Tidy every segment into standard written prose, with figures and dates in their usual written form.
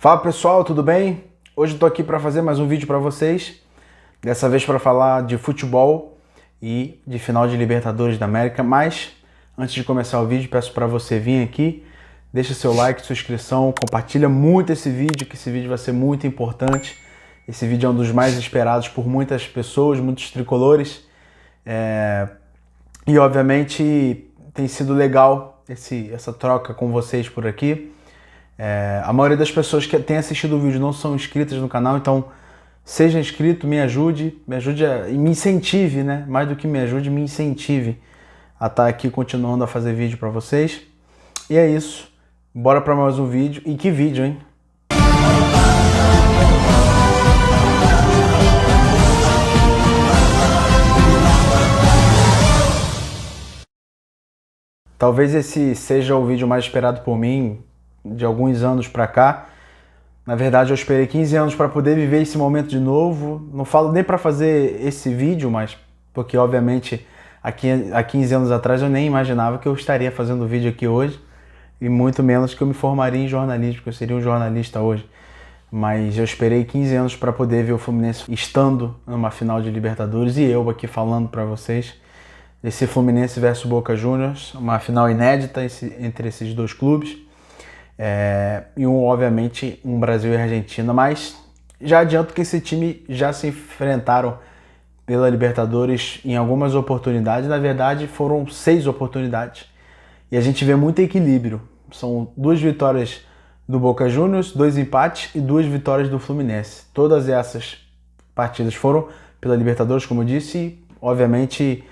Fala pessoal, tudo bem? Hoje eu tô aqui para fazer mais um vídeo para vocês, dessa vez para falar de futebol e de final de Libertadores da América, mas antes de começar o vídeo peço para você vir aqui, deixa seu like, sua inscrição, compartilha muito esse vídeo, que esse vídeo vai ser muito importante. Esse vídeo é um dos mais esperados por muitas pessoas, muitos tricolores, e obviamente tem sido legal essa troca com vocês por aqui. A maioria das pessoas que têm assistido o vídeo não são inscritas no canal, então seja inscrito, me ajude e me incentive, né? Mais do que me ajude, me incentive a estar aqui continuando a fazer vídeo para vocês. E é isso, bora para mais um vídeo. E que vídeo, hein? Talvez esse seja o vídeo mais esperado por mim de alguns anos pra cá. Na verdade eu esperei 15 anos para poder viver esse momento de novo. Não falo nem para fazer esse vídeo, mas porque obviamente há 15 anos atrás eu nem imaginava que eu estaria fazendo vídeo aqui hoje, e muito menos que eu me formaria em jornalismo, que eu seria um jornalista hoje. Mas eu esperei 15 anos para poder ver o Fluminense estando numa final de Libertadores, e eu aqui falando para vocês esse Fluminense versus Boca Juniors, uma final inédita entre esses dois clubes. E obviamente um Brasil e Argentina, mas já adianto que esse time já se enfrentaram pela Libertadores em algumas oportunidades. Na verdade foram 6 oportunidades e a gente vê muito equilíbrio. São 2 vitórias do Boca Juniors, 2 empates e 2 vitórias do Fluminense. Todas essas partidas foram pela Libertadores, como eu disse, e obviamente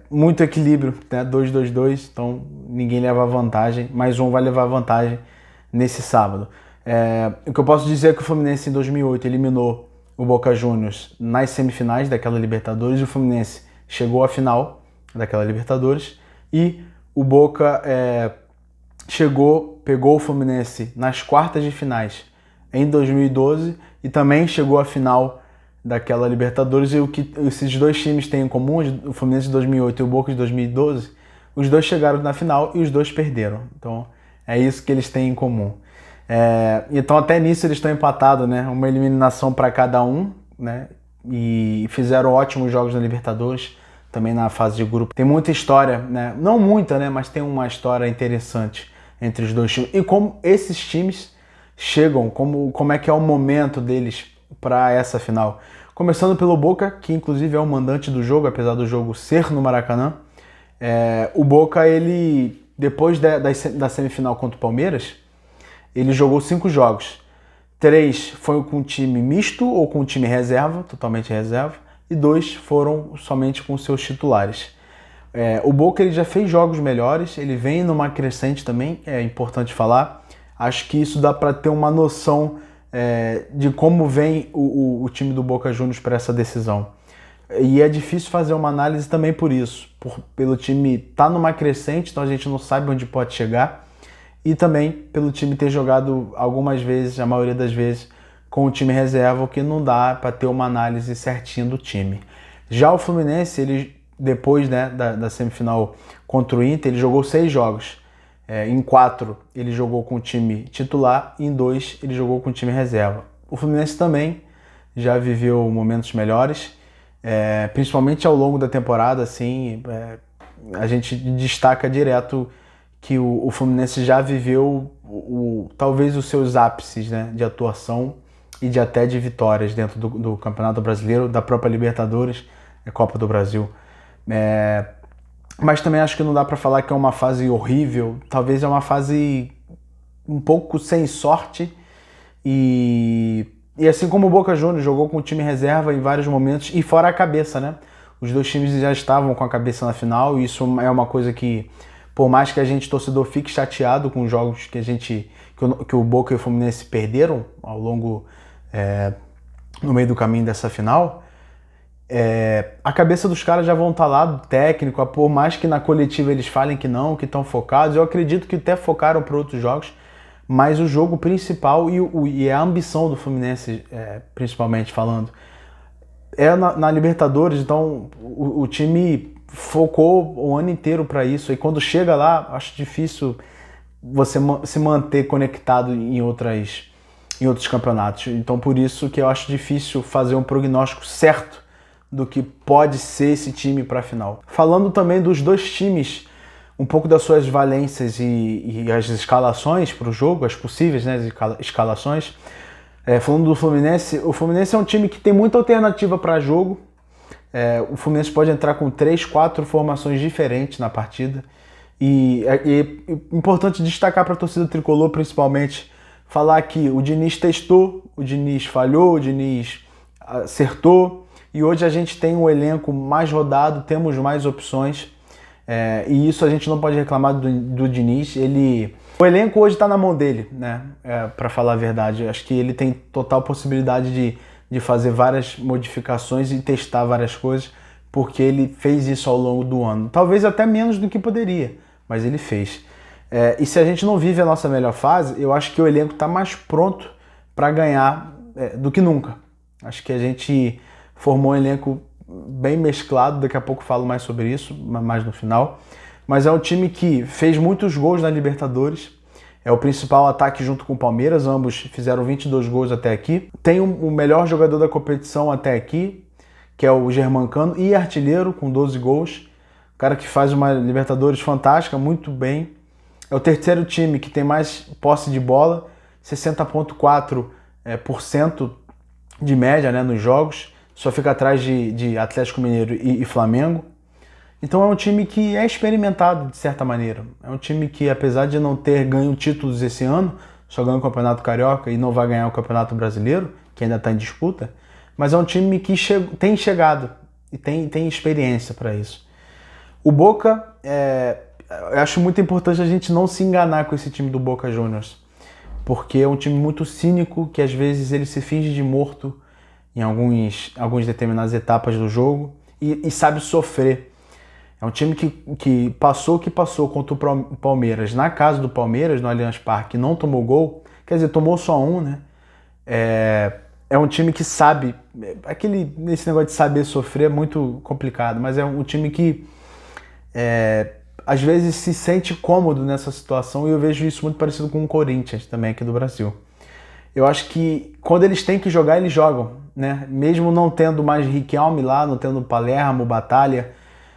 muito equilíbrio, né? 2-2-2, então ninguém leva vantagem, mais um vai levar vantagem nesse sábado. O que eu posso dizer é que o Fluminense em 2008 eliminou o Boca Juniors nas semifinais daquela Libertadores, e o Fluminense chegou à final daquela Libertadores, e o Boca pegou o Fluminense nas quartas de finais em 2012 e também chegou à final daquela Libertadores. E o que esses dois times têm em comum, o Fluminense de 2008 e o Boca de 2012, os dois chegaram na final e os dois perderam. Então é isso que eles têm em comum. Então até nisso eles estão empatados, né? Uma eliminação para cada um, né? E fizeram ótimos jogos na Libertadores, também na fase de grupo. Tem muita história, né? Não muita, né? Mas tem uma história interessante entre os dois times. E como esses times chegam, como é que é o momento deles para essa final. Começando pelo Boca, que inclusive é o mandante do jogo, apesar do jogo ser no Maracanã. O Boca, ele depois da semifinal contra o Palmeiras, ele jogou 5 jogos. 3 foi com time misto ou com time reserva, totalmente reserva, e 2 foram somente com seus titulares. O Boca, ele já fez jogos melhores, ele vem numa crescente também, é importante falar. Acho que isso dá para ter uma noção de como vem o time do Boca Juniors para essa decisão. E é difícil fazer uma análise também por isso, pelo time estar numa crescente, então a gente não sabe onde pode chegar, e também pelo time ter jogado algumas vezes, a maioria das vezes, com o time reserva, o que não dá para ter uma análise certinha do time. Já o Fluminense, ele depois, né, da semifinal contra o Inter, ele jogou 6 jogos. Em 4 ele jogou com o time titular, e em 2 ele jogou com o time reserva. O Fluminense também já viveu momentos melhores, principalmente ao longo da temporada. Assim, a gente destaca direto que o Fluminense já viveu talvez os seus ápices, né, de atuação e até de vitórias dentro do Campeonato Brasileiro, da própria Libertadores, Copa do Brasil. Mas também acho que não dá para falar que é uma fase horrível. Talvez é uma fase um pouco sem sorte. E assim como o Boca Juniors jogou com o time reserva em vários momentos, e fora a cabeça, né? Os dois times já estavam com a cabeça na final, e isso é uma coisa que, por mais que a gente, torcedor, fique chateado com os jogos que o Boca e o Fluminense perderam ao longo, no meio do caminho dessa final, a cabeça dos caras já vão estar lá, do técnico, por mais que na coletiva eles falem que não, que estão focados. Eu acredito que até focaram para outros jogos, mas o jogo principal e a ambição do Fluminense, principalmente falando, na Libertadores. Então o time focou o ano inteiro para isso, e quando chega lá, acho difícil você se manter conectado em outras em outros campeonatos. Então por isso que eu acho difícil fazer um prognóstico certo do que pode ser esse time para a final. Falando também dos dois times, um pouco das suas valências e as escalações para o jogo, as possíveis, né, escalações. Falando do Fluminense, o Fluminense é um time que tem muita alternativa para jogo. O Fluminense pode entrar com 3, 4 formações diferentes na partida. E é importante destacar para a torcida tricolor, principalmente, falar que o Diniz testou, o Diniz falhou, o Diniz acertou. E hoje a gente tem um elenco mais rodado, temos mais opções. E isso a gente não pode reclamar do Diniz. O elenco hoje está na mão dele, né? Para falar a verdade. Acho que ele tem total possibilidade de fazer várias modificações e testar várias coisas, porque ele fez isso ao longo do ano. Talvez até menos do que poderia, mas ele fez. E se a gente não vive a nossa melhor fase, eu acho que o elenco está mais pronto para ganhar do que nunca. Acho que a gente formou um elenco bem mesclado, daqui a pouco falo mais sobre isso, mais no final. Mas é um time que fez muitos gols na Libertadores, é o principal ataque junto com o Palmeiras, ambos fizeram 22 gols até aqui. Tem o melhor jogador da competição até aqui, que é o Germancano, e artilheiro com 12 gols. O cara que faz uma Libertadores fantástica, muito bem. É o terceiro time que tem mais posse de bola, 60,4% de média, né, nos jogos. Só fica atrás de Atlético Mineiro e Flamengo. Então é um time que é experimentado de certa maneira. É um time que, apesar de não ter ganho títulos esse ano, só ganhou o Campeonato Carioca e não vai ganhar o Campeonato Brasileiro, que ainda está em disputa, mas é um time que tem chegado e tem experiência para isso. O Boca, eu acho muito importante a gente não se enganar com esse time do Boca Juniors, porque é um time muito cínico, que às vezes ele se finge de morto em algumas determinadas etapas do jogo e sabe sofrer. É um time que passou o que passou contra o Palmeiras. Na casa do Palmeiras, no Allianz Parque, não tomou gol. Quer dizer, tomou só um, né? É um time que sabe... Esse negócio de saber sofrer é muito complicado, mas é um time que às vezes se sente cômodo nessa situação, e eu vejo isso muito parecido com o Corinthians também aqui do Brasil. Eu acho que quando eles têm que jogar, eles jogam, né? Mesmo não tendo mais Riquelme lá, não tendo Palermo, Batalha,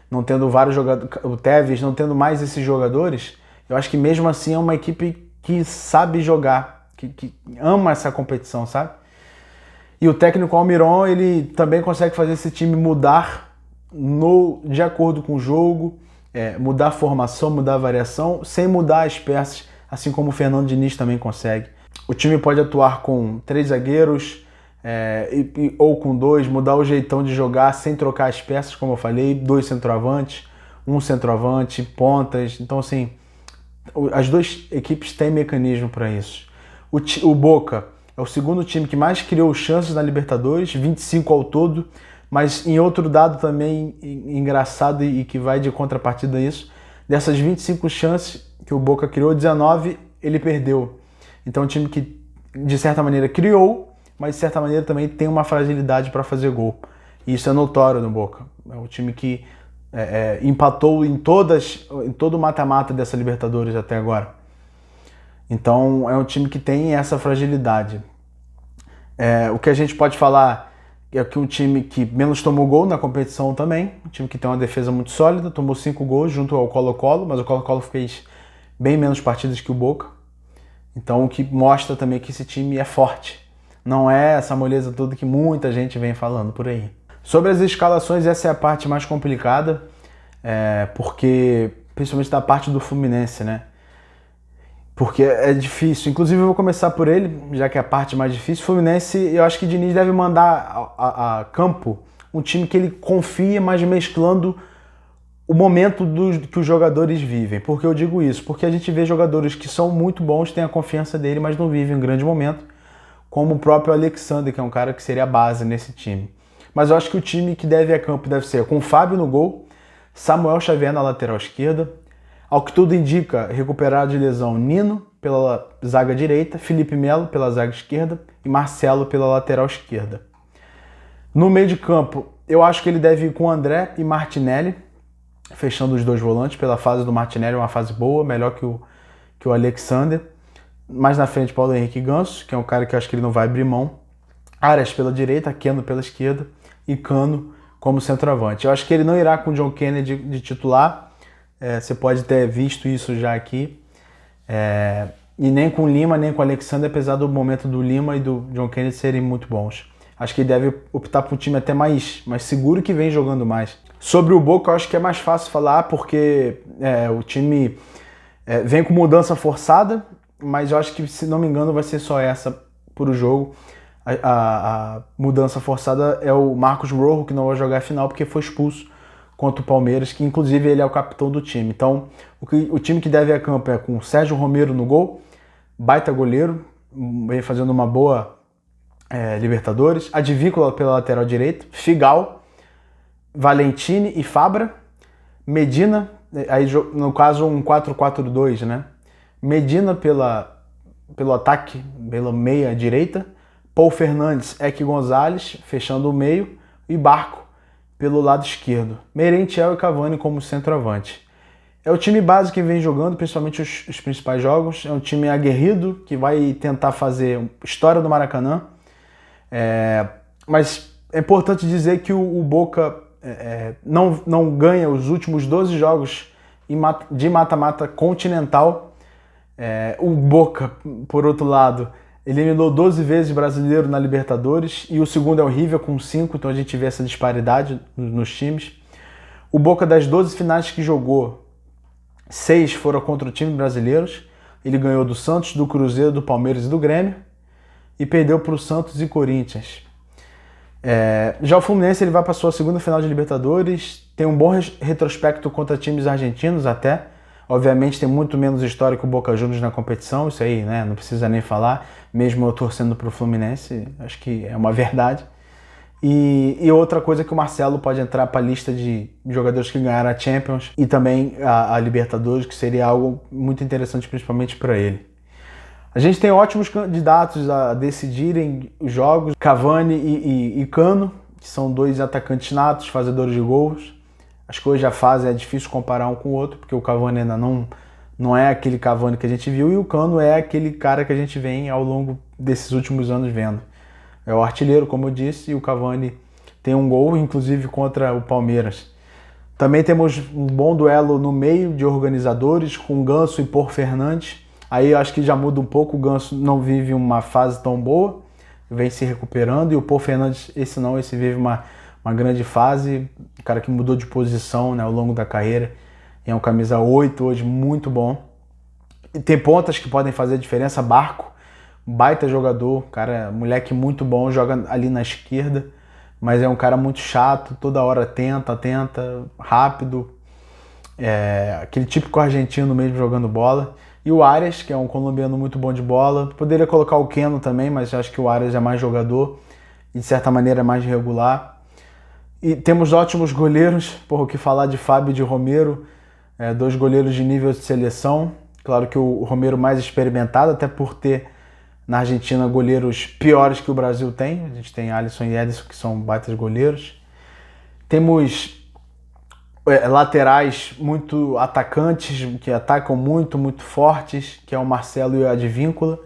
não tendo vários jogadores, o Tevez, não tendo mais esses jogadores, eu acho que mesmo assim é uma equipe que sabe jogar, que ama essa competição, sabe? E o técnico Almiron, ele também consegue fazer esse time mudar de acordo com o jogo, mudar a formação, mudar a variação, sem mudar as peças, assim como o Fernando Diniz também consegue. O time pode atuar com 3 zagueiros, ou com 2, mudar o jeitão de jogar sem trocar as peças, como eu falei, 2 centroavantes, 1 centroavante, pontas. Então, assim, as duas equipes têm mecanismo para isso. O Boca é o segundo time que mais criou chances na Libertadores, 25 ao todo, mas em outro dado também engraçado e que vai de contrapartida a isso, dessas 25 chances que o Boca criou, 19 ele perdeu. Então é um time que, de certa maneira, criou, mas de certa maneira também tem uma fragilidade para fazer gol. E isso é notório no Boca. É um time que empatou em todo o mata-mata dessa Libertadores até agora. Então é um time que tem essa fragilidade. O que a gente pode falar é que um time que menos tomou gol na competição também, um time que tem uma defesa muito sólida, tomou 5 gols junto ao Colo-Colo, mas o Colo-Colo fez bem menos partidas que o Boca. Então o que mostra também que esse time é forte. Não é essa moleza toda que muita gente vem falando por aí. Sobre as escalações, essa é a parte mais complicada, porque, principalmente da parte do Fluminense, né? Porque é difícil. Inclusive eu vou começar por ele, já que é a parte mais difícil. O Fluminense, eu acho que o Diniz deve mandar a campo um time que ele confia, mas mesclando o momento que os jogadores vivem. Por que eu digo isso? Porque a gente vê jogadores que são muito bons, têm a confiança dele, mas não vivem um grande momento, como o próprio Alexandre, que é um cara que seria a base nesse time. Mas eu acho que o time que deve ir a campo deve ser com o Fábio no gol, Samuel Xavier na lateral esquerda, ao que tudo indica, recuperado de lesão, Nino pela zaga direita, Felipe Melo pela zaga esquerda e Marcelo pela lateral esquerda. No meio de campo, eu acho que ele deve ir com André e Martinelli, fechando os 2 volantes. Pela fase do Martinelli, uma fase boa, melhor que o Alexandre. Mais na frente, Paulo Henrique Ganso, que é um cara que eu acho que ele não vai abrir mão. Arias pela direita, Keno pela esquerda e Cano como centroavante. Eu acho que ele não irá com o John Kennedy de titular. Você pode ter visto isso já aqui. E nem com o Lima, nem com o Alexandre, apesar do momento do Lima e do John Kennedy serem muito bons. Acho que ele deve optar por um time até mais seguro, que vem jogando mais. Sobre o Boca, eu acho que é mais fácil falar, porque o time vem com mudança forçada, mas eu acho que, se não me engano, vai ser só essa por o jogo. A mudança forçada é o Marcos Rojo, que não vai jogar a final porque foi expulso contra o Palmeiras, que inclusive ele é o capitão do time. Então, o time que deve ir a campo é com o Sérgio Romero no gol, baita goleiro, vem fazendo uma boa Libertadores, Advíncula pela lateral direita, Figal, Valentini e Fabra, Medina, aí no caso um 4-4-2, né? Medina pelo ataque, pela meia direita, Paul Fernandes, Eck Gonzalez, fechando o meio, e Barco pelo lado esquerdo. Merentiel e Cavani como centroavante. É o time base que vem jogando, principalmente os principais jogos. É um time aguerrido, que vai tentar fazer história do Maracanã. Mas é importante dizer que o Boca não ganha os últimos 12 jogos de mata-mata continental. O Boca, por outro lado, eliminou 12 vezes brasileiro na Libertadores, e o segundo é o River com 5, então a gente vê essa disparidade nos times. O Boca, das 12 finais que jogou, 6 foram contra o time brasileiros. Ele ganhou do Santos, do Cruzeiro, do Palmeiras e do Grêmio, e perdeu para o Santos e Corinthians. Já o Fluminense, ele vai para a sua segunda final de Libertadores, tem um bom retrospecto contra times argentinos até. Obviamente tem muito menos história que o Boca Juniors na competição, isso aí, né, não precisa nem falar, mesmo eu torcendo para o Fluminense, acho que é uma verdade. E outra coisa, que o Marcelo pode entrar para a lista de jogadores que ganharam a Champions e também a Libertadores, que seria algo muito interessante, principalmente para ele. A gente tem ótimos candidatos a decidirem os jogos, Cavani e Cano, que são dois atacantes natos, fazedores de gols. As coisas já fazem, é difícil comparar um com o outro, porque o Cavani ainda não é aquele Cavani que a gente viu, e o Cano é aquele cara que a gente vem ao longo desses últimos anos vendo. É o artilheiro, como eu disse, e o Cavani tem um gol, inclusive contra o Palmeiras. Também temos um bom duelo no meio de organizadores, com Ganso e Paul Fernandes. Aí eu acho que já muda um pouco, o Ganso não vive uma fase tão boa, vem se recuperando, e o Paul Fernandes, esse vive uma grande fase, um cara que mudou de posição, né, ao longo da carreira, é um camisa 8 hoje, muito bom. E tem pontas que podem fazer a diferença, Barco, baita jogador, cara, moleque muito bom, joga ali na esquerda, mas é um cara muito chato, toda hora tenta, rápido, aquele típico argentino mesmo jogando bola. E o Arias, que é um colombiano muito bom de bola. Poderia colocar o Keno também, mas eu acho que o Arias é mais jogador e, de certa maneira, é mais regular. E temos ótimos goleiros, o que falar de Fábio e de Romero, dois goleiros de nível de seleção. Claro que o Romero mais experimentado, até por ter na Argentina goleiros piores que o Brasil tem. A gente tem Alisson e Ederson, que são baitas goleiros. Temos laterais muito atacantes, que atacam muito fortes, que é o Marcelo e o Advíncula.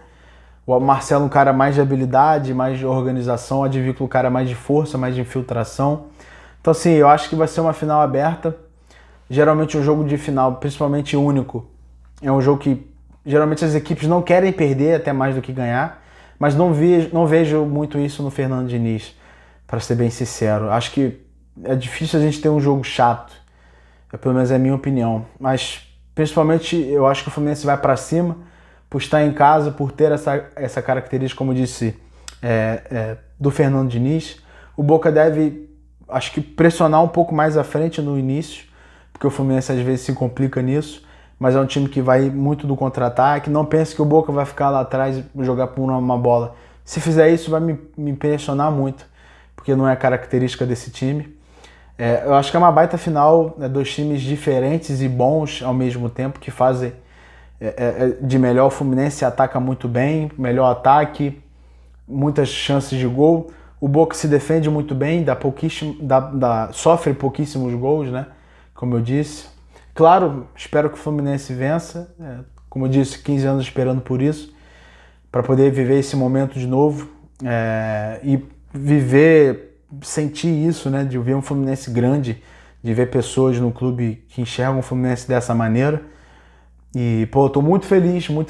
O Marcelo um cara mais de habilidade, mais de organização, o Advíncula um cara mais de força, mais de infiltração. Então assim, eu acho que vai ser uma final aberta. Geralmente um jogo de final, principalmente único, é um jogo que geralmente as equipes não querem perder até mais do que ganhar, mas não vejo muito isso no Fernando Diniz, para ser bem sincero. Acho que é difícil a gente ter um jogo chato, pelo menos é a minha opinião, mas principalmente eu acho que o Fluminense vai para cima, por estar em casa, por ter essa característica, como eu disse, do Fernando Diniz. O Boca deve, acho que, pressionar um pouco mais à frente no início, porque o Fluminense às vezes se complica nisso, mas é um time que vai muito do contra-ataque. Não pense que o Boca vai ficar lá atrás e jogar por uma bola. Se fizer isso, vai me impressionar muito, porque não é característica desse time. Eu acho que é uma baita final, dois times diferentes e bons ao mesmo tempo, que fazem de melhor. O Fluminense ataca muito bem, melhor ataque, muitas chances de gol. O Boca se defende muito bem, sofre pouquíssimos gols, né? Como eu disse. Claro, espero que o Fluminense vença. Como eu disse, 15 anos esperando por isso. para poder viver esse momento de novo e viver, sentir isso, né, de ver um Fluminense grande, de ver pessoas no clube que enxergam o Fluminense dessa maneira. E, pô, eu tô muito feliz, um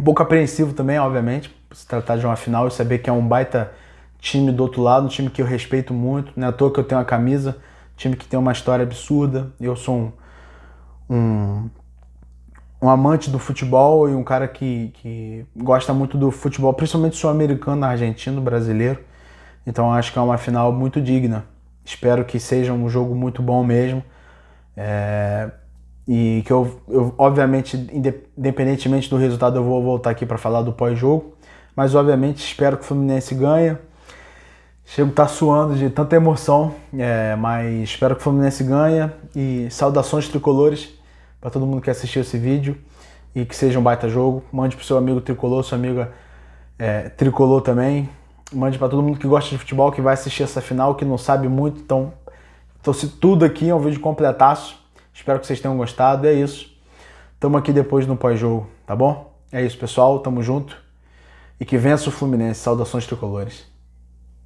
pouco apreensivo também, obviamente, por se tratar de uma final e saber que é um baita time do outro lado, um time que eu respeito muito, não é à toa que eu tenho uma camisa, um time que tem uma história absurda. Eu sou um amante do futebol e um cara que gosta muito do futebol, principalmente sul-americano, argentino, brasileiro. Então acho que é uma final muito digna. Espero que seja um jogo muito bom mesmo. E que eu, obviamente, independentemente do resultado, eu vou voltar aqui para falar do pós-jogo. Mas, obviamente, espero que o Fluminense ganhe. Chego a estar suando de tanta emoção, mas espero que o Fluminense ganhe. E saudações tricolores para todo mundo que assistiu esse vídeo. E que seja um baita jogo. Mande pro seu amigo tricolor, sua amiga tricolor também. Mande para todo mundo que gosta de futebol, que vai assistir essa final, que não sabe muito. Então, tudo aqui é um vídeo completaço. Espero que vocês tenham gostado. É isso. Tamo aqui depois no pós-jogo, tá bom? É isso, pessoal. Tamo junto. E que vença o Fluminense. Saudações tricolores.